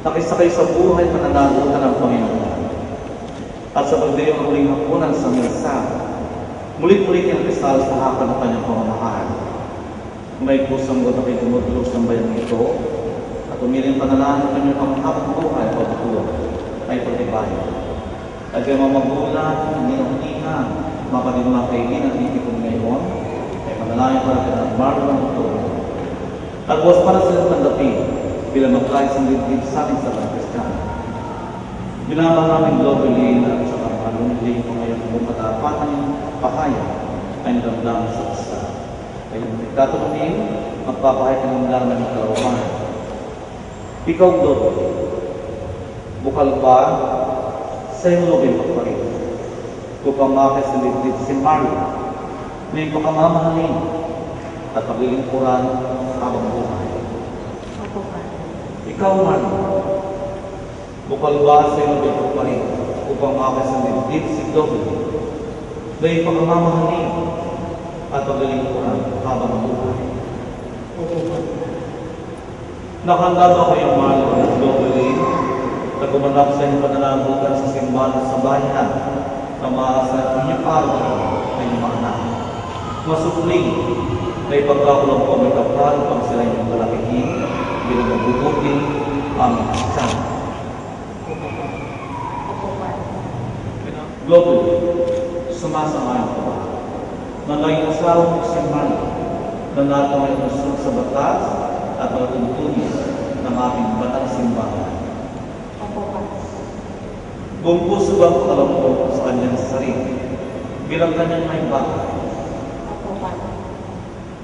nakisakay sa buhay pananagutan ng Panginoon. At sa pagdayo ng huling hapunan sa misa, muli-muli kinakisal sa hapag ng kanyang pamamahal. May kusang goto kay dumudulog ng bayan ito, at umiling pananahan ng kanyang panghabang buhay o pagkulo ay pagtibayan. At yung mga magulang, hindi na hinihan, mapatid mga kaibigan at itikong ngayon, ay panalangin para kanyang marlon ito. At buwas para silang tandapin, bilang magkais ang dibdib sa ating sa Kristiyan. Binabang namin globally at sa kamalungling kung ngayon kung matapatan yung pahaya ay nagdamdam sa isa. Kaya nagtatanungin, magpapahaya ka ng laman ng kalawakan. Ikaw, globally, bukal ba sa iyong lubing pagparin? Upang makis na dibdib si Mario, may pakamamahalin at paglilingkuran habang buhay. Ikaw man, bukal ba sa iyong lubing pa rin upang makasang dibdib si Globe, may pagmamahalin at paglilingkuran habang buhay. Nakahanda ba kayong mahal ng Globe na gumanap sa inyong pananagutan sa simbahan sa bayan na maasa inyong araw ay inyong mga anak? Masukling na ipagkakulang po may kapal upang sila inyong malakihin bilang magbubuti ang Kristiyan. Globally, sumasamayan ko ba na naging asawa mo si Mario na nataway nasunod sa batas at magtuntunin ng ating batang simbahan? Buong puso ba ang alam ko sa kanyang sarili bilang kanyang may bahay?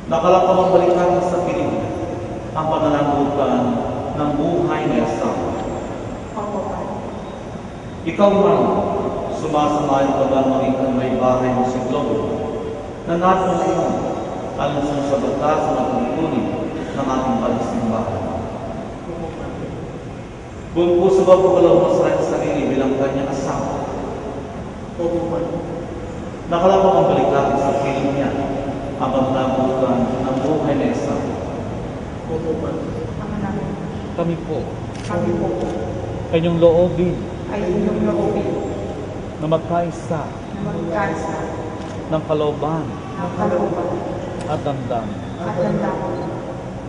Nakalakawang balikan sa piling ang pananagutan ng buhay na asawa. Ikaw man, sumasamayan ko ba maging ang may bahay mo si Globe na natin ngayon alang sa batas na tuntunin ng ating pagsimbahan? Buong puso ba po alam mo sa sarili bilang kanyang asawa? Nakalakawang balikan sa piling niya ang pananagutan ng buhay na asawa. Kami po. Kanyang loobin. Na magkaisa. Ng kalooban. At damdamin.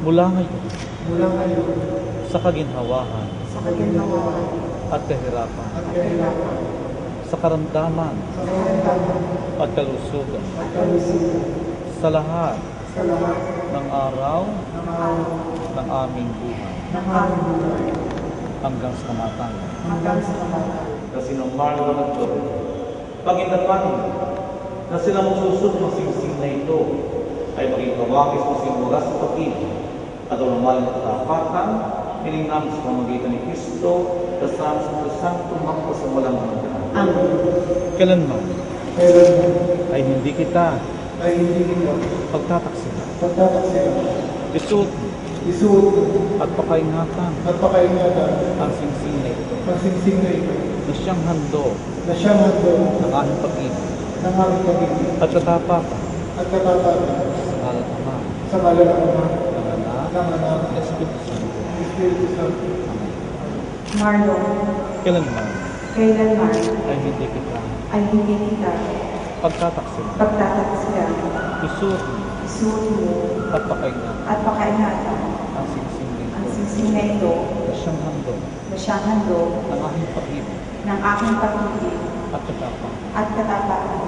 Mula ngayon. Sa kaginhawahan. At kahirapan. Sa karamdaman. At kalusugan. Sa lahat ng araw ng aming buhay hanggang sa kamatayan. Kasi nung Marlo at Globe, pag-indapan na sila magsusod ng singsing na ito ay maging kawakis mo simula sa pag-ibig at umamal ng katapatan, hiling namin sa pamagitan ni Kristo kasama sa Santo Makto sa walang hanggan. Kailanman ay hindi kita pagtataksila. Isuot at pakaingatan ang singsing na ito na siyang handog ng aming pag-ibig at katapatan sa ngalan ng Ama, ng Anak, ng Espiritu Santo. Marlon, Kailanman ay hindi kita pagtataksila. Isuot mo at pakaingatan ang singsing na ito na siyang handog ng aking pag-ibig at katapatan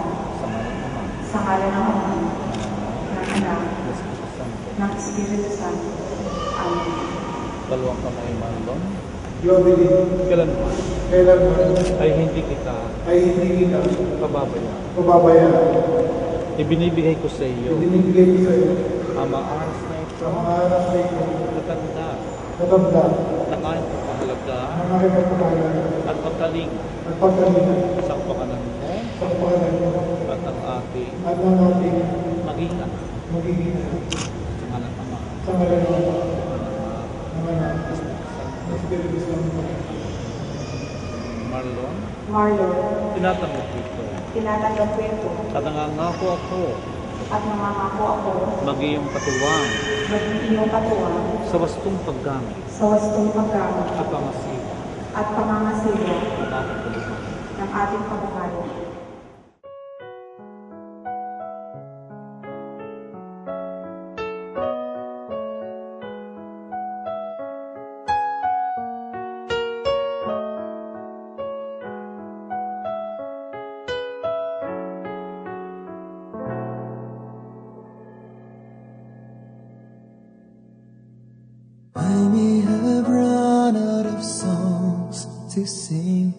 sa ngalan ng Ama, ng Anak, ng Espiritu Santo. Amen. Dalawang kamay, Marlon. Kailanman ay hindi kita pababayaan. Ibinibigay ko sa iyo ang mga aras na ito natanda ng aking pagpahalaga at pagkaling sa pakanan mo at ang ating maging anak sa ngalan ng Ama, ng Espiritu Santo. Marlon, Marlon, tinatanggap ko ito tinatanggap ko ito at nangangako ako at nangangako ako maging patuwang maging iyong katuwang sa wastong paggamit sa wastong paggamit at pamasiwa at pangangasiwa ng ating paggamit. ng ating pagmamahal. I may have run out of songs to sing,